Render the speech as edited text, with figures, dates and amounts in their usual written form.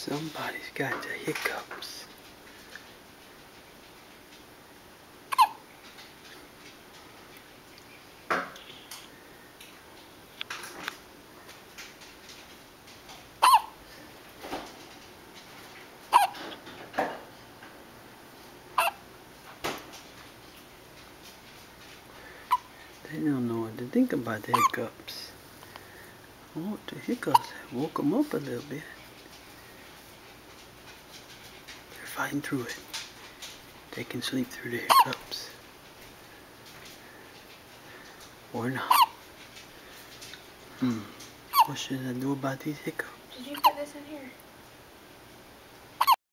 Somebody's got the hiccups. They don't know what to think about the hiccups. Oh, the hiccups woke them up a little bit. They're fighting through it. They can sleep through the hiccups. Or not. What should I do about these hiccups? Did you put this in here?